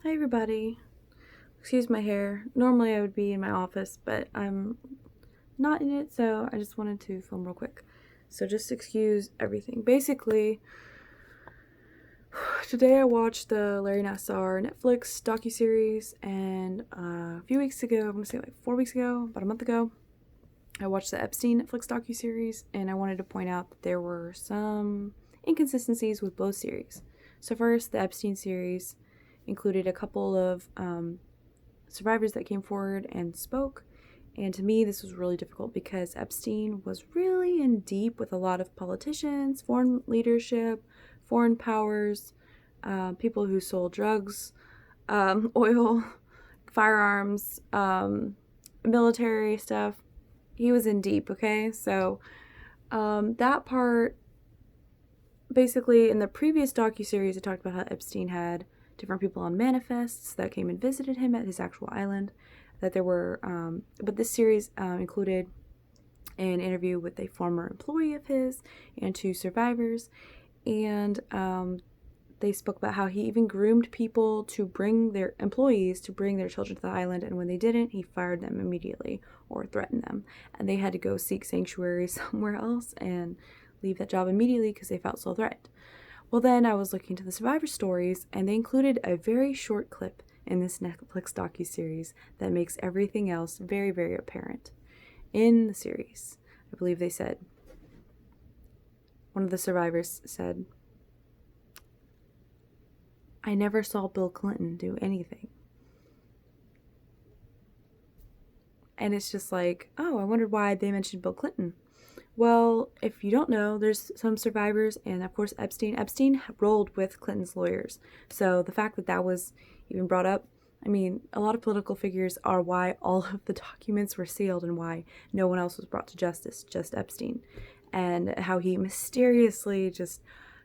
Hi everybody. Excuse my hair. Normally I would be in my office, but I'm not in it, so I just wanted to film real quick. So just excuse everything. Basically, today I watched the Larry Nassar Netflix docuseries, and a few weeks ago, I'm gonna say like 4 weeks ago, about a month ago, I watched the Epstein Netflix docuseries, and I wanted to point out that there were some inconsistencies with both series. So first, the Epstein series included a couple of survivors that came forward and spoke. And to me, this was really difficult because Epstein was really in deep with a lot of politicians, foreign leadership, foreign powers, people who sold drugs, oil, firearms, military stuff. He was in deep, okay? So that part, basically, in the previous docuseries, it talked about how Epstein had different people on manifests that came and visited him at his actual island. That there were, but this series included an interview with a former employee of his and two survivors, and they spoke about how he even groomed people to bring their employees to bring their children to the island, and when they didn't, he fired them immediately or threatened them, and they had to go seek sanctuary somewhere else and leave that job immediately because they felt so threatened. Well, then I was looking to the survivor stories, and they included a very short clip in this Netflix docuseries that makes everything else very, very apparent. In the series, I believe they said, one of the survivors said, "I never saw Bill Clinton do anything." And it's just like, oh, I wondered why they mentioned Bill Clinton. Well, if you don't know, there's some survivors, and of course Epstein rolled with Clinton's lawyers. So the fact that that was even brought up, I mean, a lot of political figures are why all of the documents were sealed and why no one else was brought to justice, just Epstein. And how he mysteriously just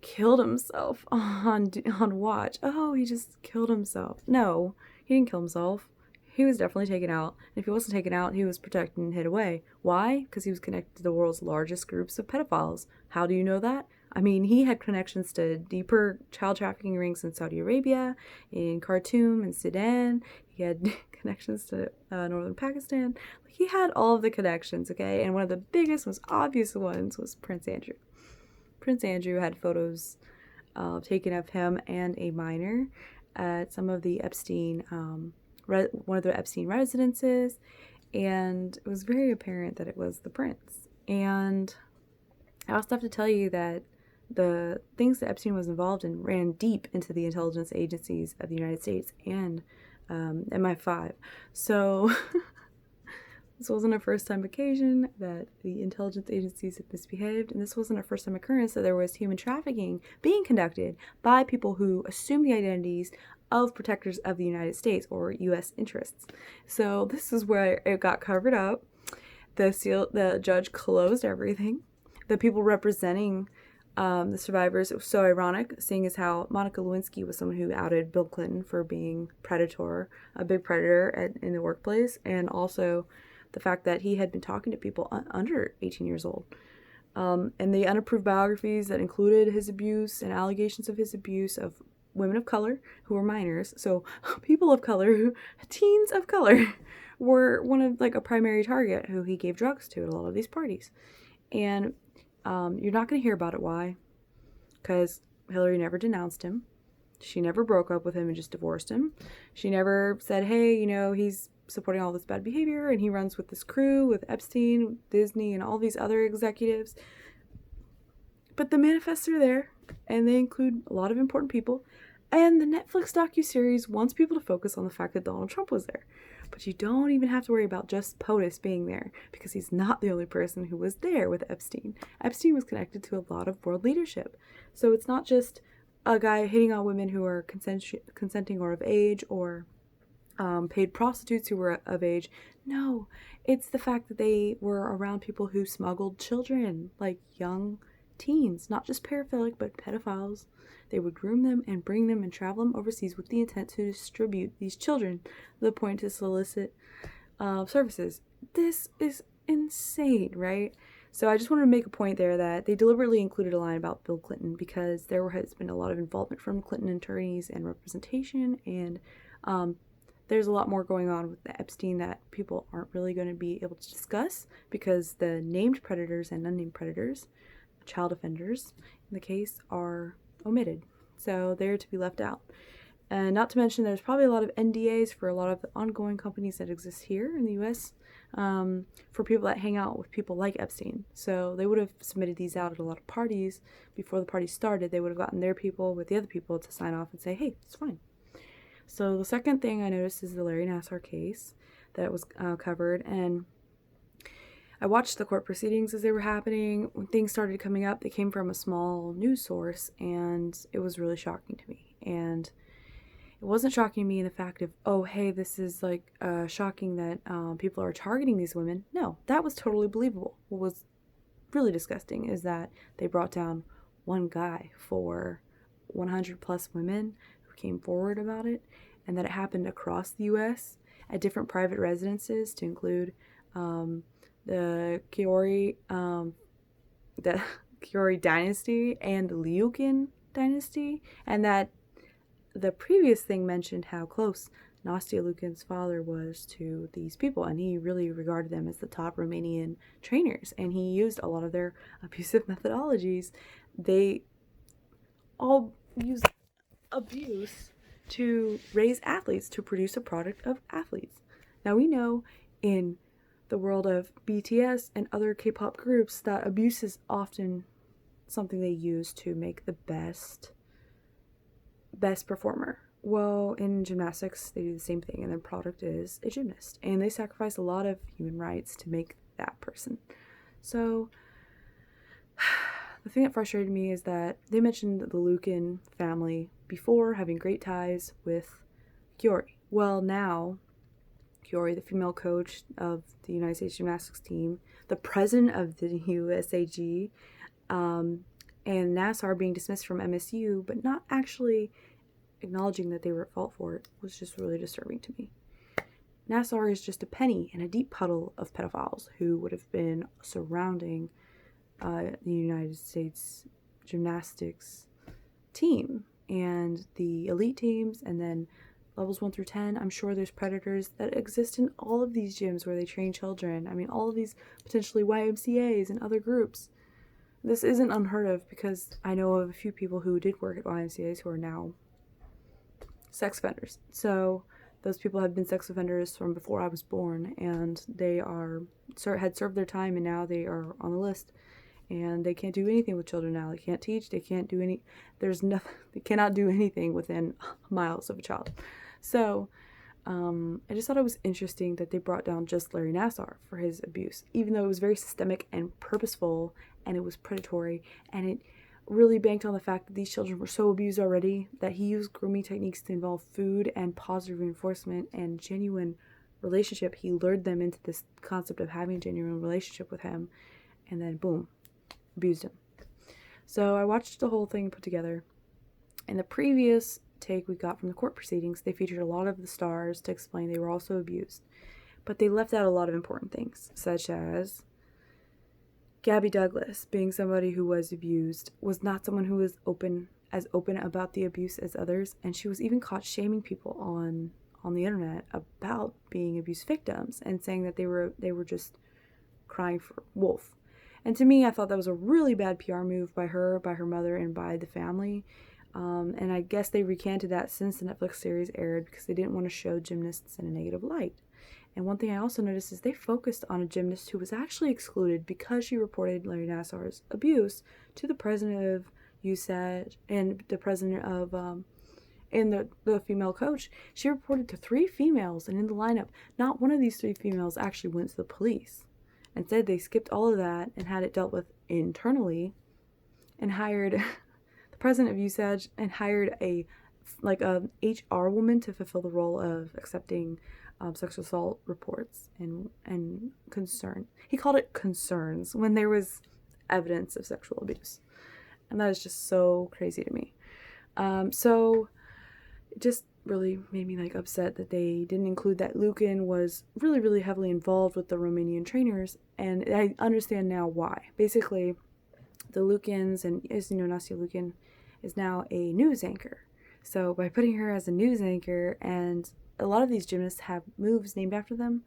killed himself on watch. Oh, he just killed himself. No, he didn't kill himself. He was definitely taken out. And if he wasn't taken out, he was protected and hid away. Why? Because he was connected to the world's largest groups of pedophiles. How do you know that? I mean, he had connections to deeper child trafficking rings in Saudi Arabia, in Khartoum, in Sudan. He had connections to northern Pakistan. He had all of the connections, okay? And one of the biggest, most obvious ones was Prince Andrew. Prince Andrew had photos taken of him and a minor at some of the Epstein one of the Epstein residences, and it was very apparent that it was the prince. And I also have to tell you that the things that Epstein was involved in ran deep into the intelligence agencies of the United States and MI5. So this wasn't a first-time occasion that the intelligence agencies had misbehaved, and this wasn't a first-time occurrence that there was human trafficking being conducted by people who assumed the identities of protectors of the United States or U.S. interests. So this is where it got covered up. The judge closed everything. The people representing the survivors, it was so ironic, seeing as how Monica Lewinsky was someone who outed Bill Clinton for being a big predator in the workplace, and also the fact that he had been talking to people under 18 years old. And the unapproved biographies that included his abuse and allegations of his abuse of women of color who were minors. So people of color, teens of color, were one of like a primary target who he gave drugs to at a lot of these parties. And you're not going to hear about it. Why? Because Hillary never denounced him. She never broke up with him and just divorced him. She never said, hey, he's supporting all this bad behavior and he runs with this crew with Epstein, Disney, and all these other executives. But the manifests are there, and they include a lot of important people. And the Netflix docuseries wants people to focus on the fact that Donald Trump was there. But you don't even have to worry about just POTUS being there, because he's not the only person who was there with Epstein. Epstein was connected to a lot of world leadership. So it's not just a guy hitting on women who are consenting or of age, or paid prostitutes who were of age. No, it's the fact that they were around people who smuggled children, like young teens, not just paraphilic, but pedophiles. They would groom them and bring them and travel them overseas with the intent to distribute these children to the point to solicit services. This is insane, right? So I just wanted to make a point there that they deliberately included a line about Bill Clinton because there has been a lot of involvement from Clinton attorneys and representation, and there's a lot more going on with the Epstein that people aren't really going to be able to discuss because the named predators and unnamed predators, child offenders in the case, are omitted. So they're to be left out. And not to mention, there's probably a lot of NDAs for a lot of the ongoing companies that exist here in the US for people that hang out with people like Epstein. So they would have submitted these out at a lot of parties before the party started. They would have gotten their people with the other people to sign off and say, hey, it's fine. So the second thing I noticed is the Larry Nassar case that was covered. And I watched the court proceedings as they were happening. When things started coming up, they came from a small news source, and it was really shocking to me. And it wasn't shocking to me in the fact of, oh, hey, this is like shocking that people are targeting these women. No, that was totally believable. What was really disgusting is that they brought down one guy for 100 plus women who came forward about it, and that it happened across the U.S. at different private residences to include the Kiori dynasty and the Liukin dynasty, and that the previous thing mentioned how close Nastia Liukin's father was to these people, and he really regarded them as the top Romanian trainers, and he used a lot of their abusive methodologies. They all used abuse to raise athletes, to produce a product of athletes. Now we know in the world of BTS and other K-pop groups that abuse is often something they use to make the best performer. Well, in gymnastics, they do the same thing, and their product is a gymnast, and they sacrifice a lot of human rights to make that person. So the thing that frustrated me is that they mentioned the Liukin family before having great ties with Kiori. Well, now Kiori, the female coach of the United States gymnastics team, the president of the USAG, and Nassar being dismissed from MSU, but not actually acknowledging that they were at fault for it, was just really disturbing to me. Nassar is just a penny in a deep puddle of pedophiles who would have been surrounding the United States gymnastics team and the elite teams, and then levels 1 through 10. I'm sure there's predators that exist in all of these gyms where they train children. I mean, all of these potentially YMCAs and other groups. This isn't unheard of because I know of a few people who did work at YMCAs who are now sex offenders. So those people have been sex offenders from before I was born, and they had served their time, and now they are on the list. And they can't do anything with children now. They can't teach. They can't do any. There's nothing. They cannot do anything within miles of a child. So I just thought it was interesting that they brought down just Larry Nassar for his abuse, even though it was very systemic and purposeful, and it was predatory, and it really banked on the fact that these children were so abused already that he used grooming techniques to involve food and positive reinforcement and genuine relationship. He lured them into this concept of having a genuine relationship with him, and then boom, abused him. So I watched the whole thing put together. In the previous take we got from the court proceedings, they featured a lot of the stars to explain they were also abused, but they left out a lot of important things, such as Gabby Douglas, being somebody who was abused, was not someone who was open about the abuse as others, and she was even caught shaming people on the internet about being abuse victims and saying that they were just crying for wolf. And to me, I thought that was a really bad PR move by her mother, and by the family. And I guess they recanted that since the Netflix series aired because they didn't want to show gymnasts in a negative light. And one thing I also noticed is they focused on a gymnast who was actually excluded because she reported Larry Nassar's abuse to the president of USAG and the president of and the female coach. She reported to 3 females, and in the lineup, not one of these 3 females actually went to the police. Instead, they skipped all of that and had it dealt with internally, and hired the president of USAG and hired a HR woman to fulfill the role of accepting sexual assault reports and concern. He called it concerns when there was evidence of sexual abuse. And that is just so crazy to me. So just really made me like upset that they didn't include that Lucan was really, really heavily involved with the Romanian trainers, and I understand now why. Basically, the Lucans, and as you know, Nassar Lucan is now a news anchor. So by putting her as a news anchor, and a lot of these gymnasts have moves named after them,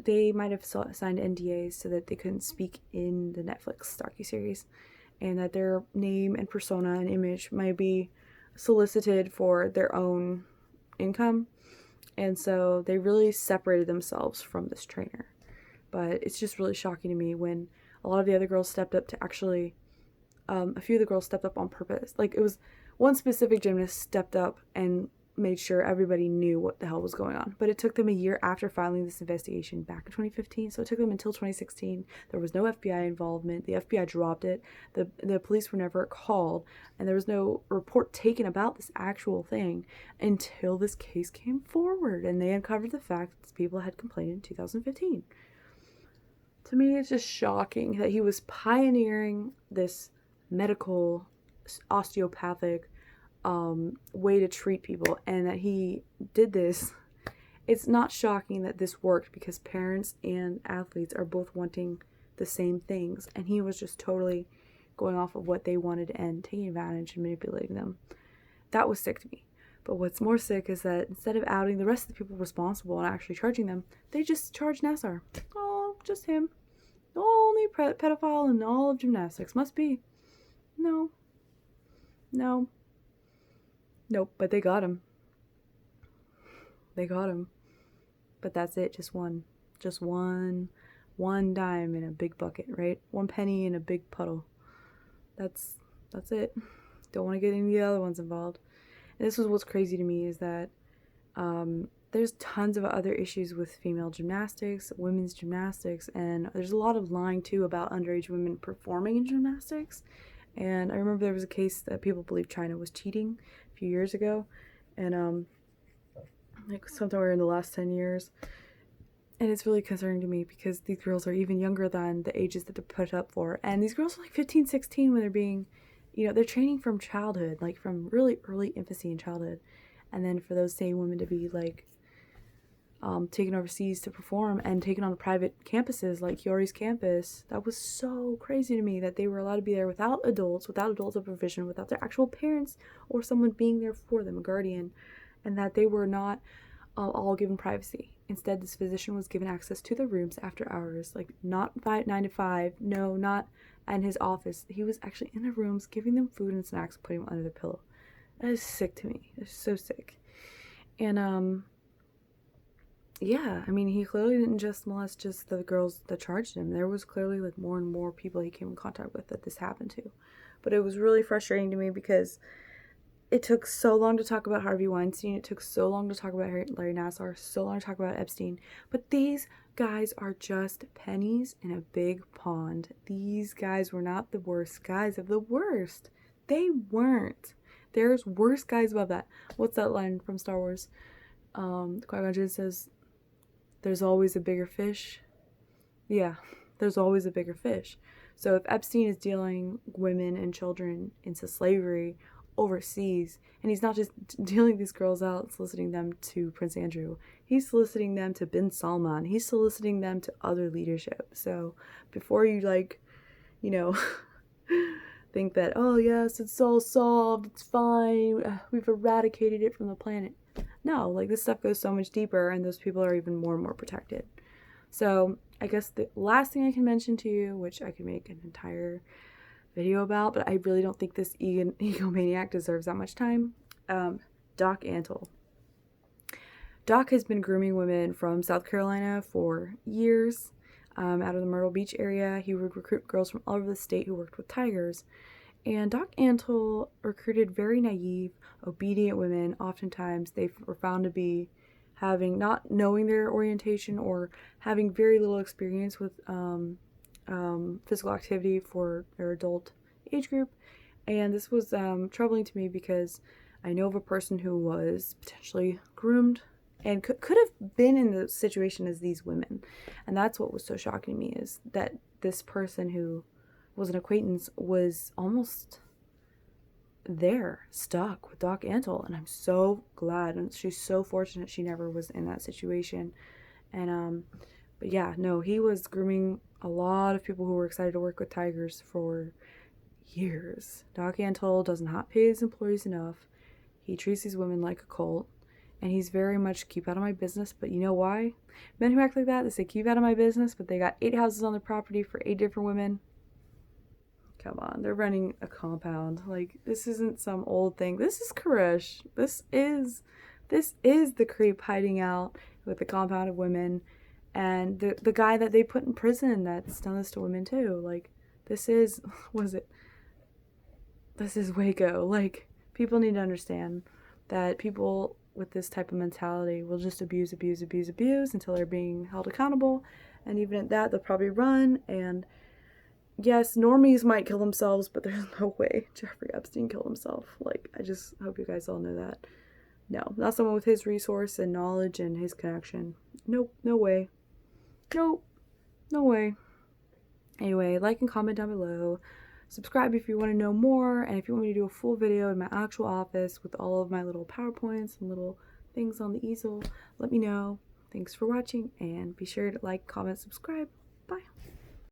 they might have signed NDAs so that they couldn't speak in the Netflix docuseries, and that their name and persona and image might be solicited for their own income. And so they really separated themselves from this trainer. But it's just really shocking to me when a lot of the other girls stepped up to actually, a few of the girls stepped up on purpose. Like, it was one specific gymnast stepped up and made sure everybody knew what the hell was going on. But it took them a year after filing this investigation back in 2015. So it took them until 2016. There was no FBI involvement. The FBI dropped it. The police were never called. And there was no report taken about this actual thing until this case came forward. And they uncovered the fact that people had complained in 2015. To me, it's just shocking that he was pioneering this medical, osteopathic way to treat people, and that he did this. It's not shocking that this worked because parents and athletes are both wanting the same things, and he was just totally going off of what they wanted and taking advantage and manipulating them. That was sick to me. But what's more sick is that instead of outing the rest of the people responsible and actually charging them, they just charged Nassar. Oh, just him. The only pedophile in all of gymnastics. Must be. No. Nope, but they got him. But that's it, just one. Just one dime in a big bucket, right? 1 penny in a big puddle. That's it. Don't want to get any of the other ones involved. And this is what's crazy to me, is that there's tons of other issues with female gymnastics, women's gymnastics, and there's a lot of lying too about underage women performing in gymnastics. And I remember there was a case that people believe China was cheating a few years ago, and like somewhere in the last 10 years. And it's really concerning to me because these girls are even younger than the ages that they're put up for. And these girls are like 15, 16 when they're being, they're training from childhood, like from really early infancy and childhood. And then for those same women to be like taken overseas to perform and taken on the private campuses like Yori's campus, that was so crazy to me that they were allowed to be there without adult supervision, without their actual parents or someone being there for them, a guardian, and that they were not all given privacy. Instead, this physician was given access to the rooms after hours, like not 9 to 5, no, not in his office. He was actually in the rooms giving them food and snacks, putting them under their pillow. That is sick to me. It's so sick. And yeah, I mean, he clearly didn't just molest just the girls that charged him. There was clearly like more and more people he came in contact with that this happened to. But it was really frustrating to me because it took so long to talk about Harvey Weinstein. It took so long to talk about Larry Nassar, so long to talk about Epstein. But these guys are just pennies in a big pond. These guys were not the worst guys of the worst. They weren't. There's worse guys above that. What's that line from Star Wars? Qui-Gon Jinn says, "There's always a bigger fish." Yeah, there's always a bigger fish. So if Epstein is dealing women and children into slavery overseas, and he's not just dealing these girls out, soliciting them to Prince Andrew, he's soliciting them to bin Salman, he's soliciting them to other leadership. So before you think that, oh yes, it's all solved, it's fine, we've eradicated it from the planet. No, like this stuff goes so much deeper, and those people are even more and more protected. So I guess the last thing I can mention to you, which I could make an entire video about, but I really don't think this egomaniac deserves that much time. Doc Antle. Doc has been grooming women from South Carolina for years. Out of the Myrtle Beach area, he would recruit girls from all over the state who worked with tigers. And Doc Antle recruited very naive, obedient women. Oftentimes, they were found to be not knowing their orientation or having very little experience with physical activity for their adult age group. And this was troubling to me because I know of a person who was potentially groomed and could have been in the situation as these women. And that's what was so shocking to me, is that this person who was an acquaintance was almost there, stuck with Doc Antle, and I'm so glad, and she's so fortunate she never was in that situation. And but yeah, no, he was grooming a lot of people who were excited to work with tigers for years. Doc Antle does not pay his employees enough. He treats these women like a cult, and he's very much keep out of my business. But you know why? Men who act like that, they say keep out of my business, but they got 8 houses on their property for 8 different women. Come on, they're running a compound. Like, this isn't some old thing. This is Koresh. This is the creep hiding out with the compound of women, and the guy that they put in prison that's done this to women too. Like, this is was it? This is Waco. Like, people need to understand that people with this type of mentality will just abuse until they're being held accountable, and even at that, they'll probably run. And yes, normies might kill themselves, but there's no way Jeffrey Epstein killed himself. Like, I just hope you guys all know that. No, not someone with his resource and knowledge and his connection. Nope, no way. Nope, no way. Anyway, like and comment down below. Subscribe if you want to know more, and if you want me to do a full video in my actual office with all of my little PowerPoints and little things on the easel, let me know. Thanks for watching, and be sure to like, comment, subscribe. Bye.